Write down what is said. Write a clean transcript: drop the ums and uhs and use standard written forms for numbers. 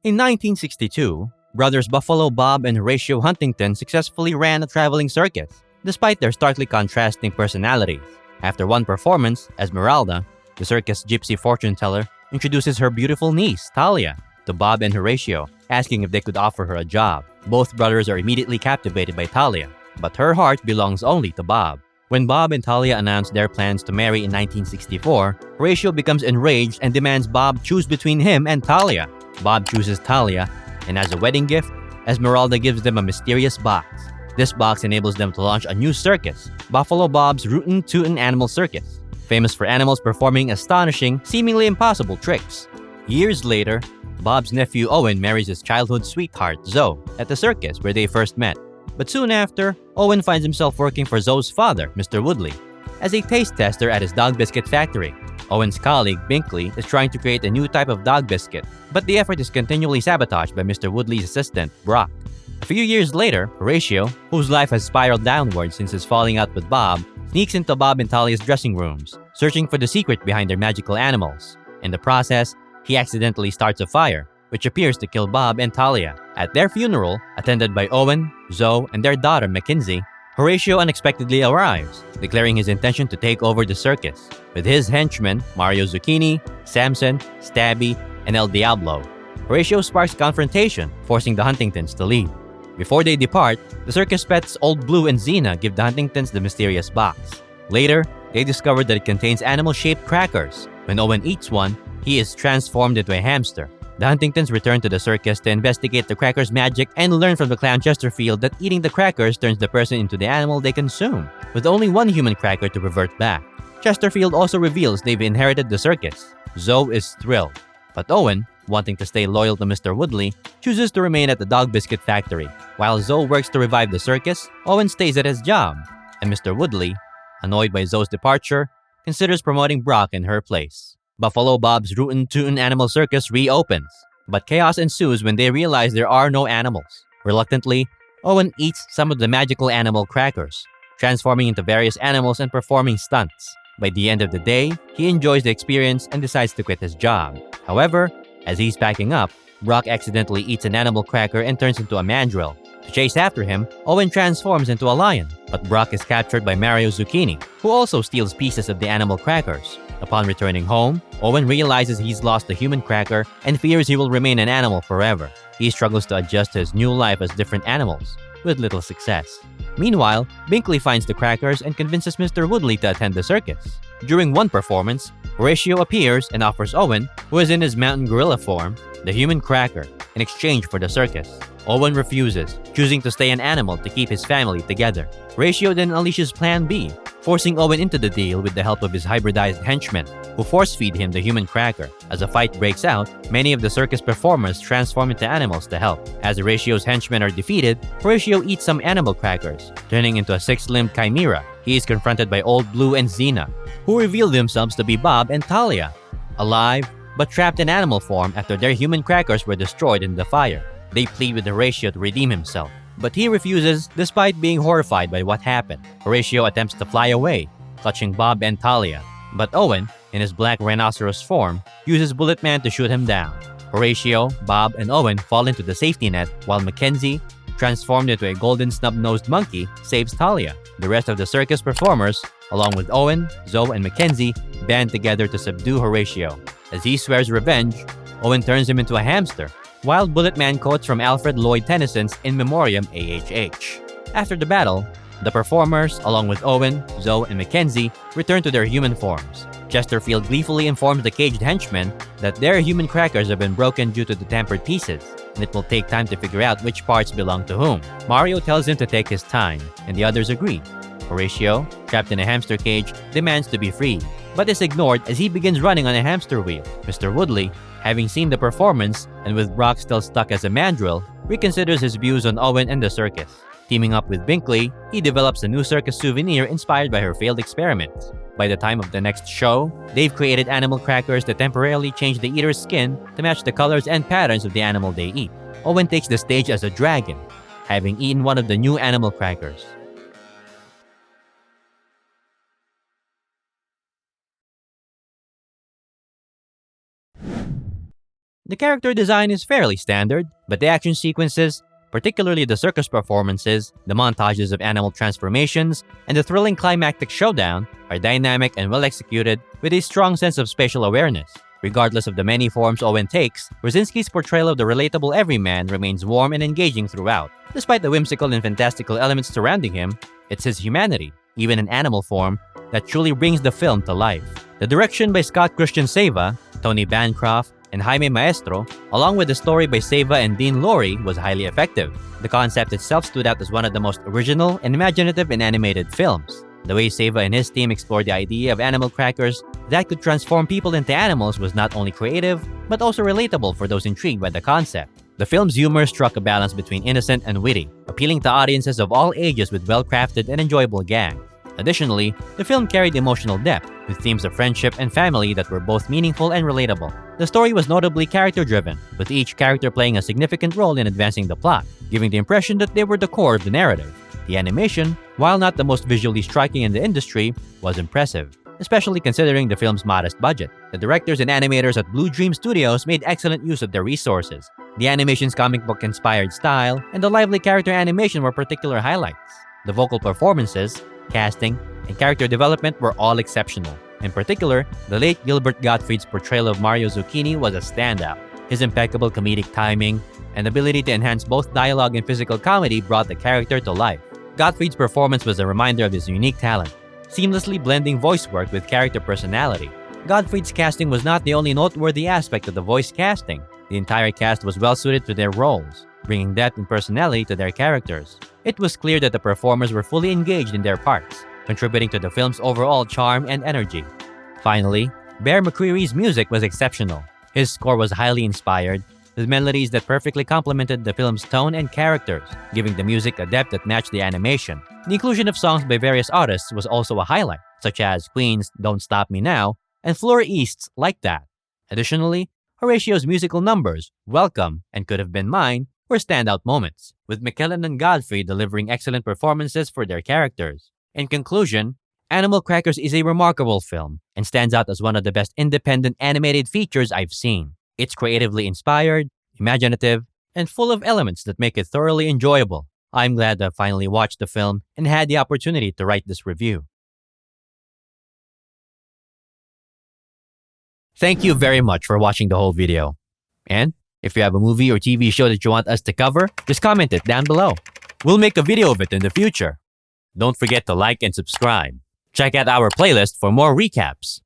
In 1962, brothers Buffalo Bob and Horatio Huntington successfully ran a traveling circus, despite their starkly contrasting personalities. After one performance, Esmeralda, the circus gypsy fortune teller, introduces her beautiful niece, Talia, to Bob and Horatio, asking if they could offer her a job. Both brothers are immediately captivated by Talia, but her heart belongs only to Bob. When Bob and Talia announce their plans to marry in 1964, Horatio becomes enraged and demands Bob choose between him and Talia. Bob chooses Talia, and as a wedding gift, Esmeralda gives them a mysterious box. This box enables them to launch a new circus, Buffalo Bob's Rootin' Tootin' Animal Circus, famous for animals performing astonishing, seemingly impossible tricks. Years later, Bob's nephew Owen marries his childhood sweetheart, Zoe, at the circus where they first met. But soon after, Owen finds himself working for Zoe's father, Mr. Woodley, as a taste tester at his dog biscuit factory. Owen's colleague, Binkley, is trying to create a new type of dog biscuit, but the effort is continually sabotaged by Mr. Woodley's assistant, Brock. A few years later, Horatio, whose life has spiraled downward since his falling out with Bob, sneaks into Bob and Talia's dressing rooms, searching for the secret behind their magical animals. In the process, he accidentally starts a fire, which appears to kill Bob and Talia. At their funeral, attended by Owen, Zoe, and their daughter Mackenzie, Horatio unexpectedly arrives, declaring his intention to take over the circus. With his henchmen, Mario Zucchini, Samson, Stabby, and El Diablo, Horatio sparks confrontation, forcing the Huntingtons to leave. Before they depart, the circus pets Old Blue and Xena give the Huntingtons the mysterious box. Later, they discover that it contains animal-shaped crackers. When Owen eats one, he is transformed into a hamster. The Huntingtons return to the circus to investigate the crackers' magic and learn from the clown Chesterfield that eating the crackers turns the person into the animal they consume, with only one human cracker to revert back. Chesterfield also reveals they've inherited the circus. Zoe is thrilled, but Owen, wanting to stay loyal to Mr. Woodley, chooses to remain at the dog biscuit factory. While Zoe works to revive the circus, Owen stays at his job, and Mr. Woodley, annoyed by Zoe's departure, considers promoting Brock in her place. Buffalo Bob's Rootin' Tootin' Animal Circus reopens, but chaos ensues when they realize there are no animals. Reluctantly, Owen eats some of the magical animal crackers, transforming into various animals and performing stunts. By the end of the day, he enjoys the experience and decides to quit his job. However, as he's packing up, Brock accidentally eats an animal cracker and turns into a mandrill. To chase after him, Owen transforms into a lion, but Brock is captured by Mario Zucchini, who also steals pieces of the animal crackers. Upon returning home, Owen realizes he's lost the human cracker and fears he will remain an animal forever. He struggles to adjust to his new life as different animals, with little success. Meanwhile, Binkley finds the crackers and convinces Mr. Woodley to attend the circus. During one performance, Horatio appears and offers Owen, who is in his mountain gorilla form, the human cracker in exchange for the circus. Owen refuses, choosing to stay an animal to keep his family together. Horatio then unleashes Plan B, forcing Owen into the deal with the help of his hybridized henchmen, who force-feed him the human cracker. As a fight breaks out, many of the circus performers transform into animals to help. As Horatio's henchmen are defeated, Horatio eats some animal crackers, turning into a six-limbed chimera. He is confronted by Old Blue and Xena, who reveal themselves to be Bob and Talia, alive but trapped in animal form after their human crackers were destroyed in the fire. They plead with Horatio to redeem himself, but he refuses despite being horrified by what happened. Horatio attempts to fly away, clutching Bob and Talia, but Owen, in his black rhinoceros form, uses Bullet Man to shoot him down. Horatio, Bob, and Owen fall into the safety net, while Mackenzie, transformed into a golden snub-nosed monkey, saves Talia. The rest of the circus performers, along with Owen, Zoe, and Mackenzie, band together to subdue Horatio. As he swears revenge, Owen turns him into a hamster, while Bullet Man quotes from Alfred Lloyd Tennyson's In Memoriam AHH. After the battle, the performers, along with Owen, Zoe, and Mackenzie, return to their human forms. Chesterfield gleefully informs the caged henchmen that their human crackers have been broken due to the tampered pieces, and it will take time to figure out which parts belong to whom. Mario tells him to take his time, and the others agree. Horatio, trapped in a hamster cage, demands to be freed, but is ignored as he begins running on a hamster wheel. Mr. Woodley, having seen the performance, and with Brock still stuck as a mandrill, reconsiders his views on Owen and the circus. Teaming up with Binkley, he develops a new circus souvenir inspired by her failed experiments. By the time of the next show, they've created animal crackers that temporarily change the eater's skin to match the colors and patterns of the animal they eat. Owen takes the stage as a dragon, having eaten one of the new animal crackers. The character design is fairly standard, but the action sequences, particularly the circus performances, the montages of animal transformations, and the thrilling climactic showdown, are dynamic and well executed with a strong sense of spatial awareness. Regardless of the many forms Owen takes, Krasinski's portrayal of the relatable everyman remains warm and engaging throughout. Despite the whimsical and fantastical elements surrounding him, it's his humanity, even in animal form, that truly brings the film to life. The direction by Scott Christian Seva, Tony Bancroft, and Jaime Maestro, along with the story by Seva and Dean Lorey, was highly effective. The concept itself stood out as one of the most original and imaginative in animated films. The way Seva and his team explored the idea of animal crackers that could transform people into animals was not only creative, but also relatable for those intrigued by the concept. The film's humor struck a balance between innocent and witty, appealing to audiences of all ages with well-crafted and enjoyable gags. Additionally, the film carried emotional depth, with themes of friendship and family that were both meaningful and relatable. The story was notably character-driven, with each character playing a significant role in advancing the plot, giving the impression that they were the core of the narrative. The animation, while not the most visually striking in the industry, was impressive, especially considering the film's modest budget. The directors and animators at Blue Dream Studios made excellent use of their resources. The animation's comic book-inspired style and the lively character animation were particular highlights. The vocal performances, casting, and character development were all exceptional. In particular, the late Gilbert Gottfried's portrayal of Mario Zucchini was a standout. His impeccable comedic timing and ability to enhance both dialogue and physical comedy brought the character to life. Gottfried's performance was a reminder of his unique talent, seamlessly blending voice work with character personality. Gottfried's casting was not the only noteworthy aspect of the voice casting. The entire cast was well suited to their roles, bringing depth and personality to their characters. It was clear that the performers were fully engaged in their parts, contributing to the film's overall charm and energy. Finally, Bear McCreary's music was exceptional. His score was highly inspired, with melodies that perfectly complemented the film's tone and characters, giving the music a depth that matched the animation. The inclusion of songs by various artists was also a highlight, such as Queen's Don't Stop Me Now and Fleur East's Like That. Additionally, Horatio's musical numbers, Welcome and Could Have Been Mine, were standout moments, with McKellen and Godfrey delivering excellent performances for their characters. In conclusion, Animal Crackers is a remarkable film and stands out as one of the best independent animated features I've seen. It's creatively inspired, imaginative, and full of elements that make it thoroughly enjoyable. I'm glad I finally watched the film and had the opportunity to write this review. Thank you very much for watching the whole video. And if you have a movie or TV show that you want us to cover, just comment it down below. We'll make a video of it in the future. Don't forget to like and subscribe. Check out our playlist for more recaps.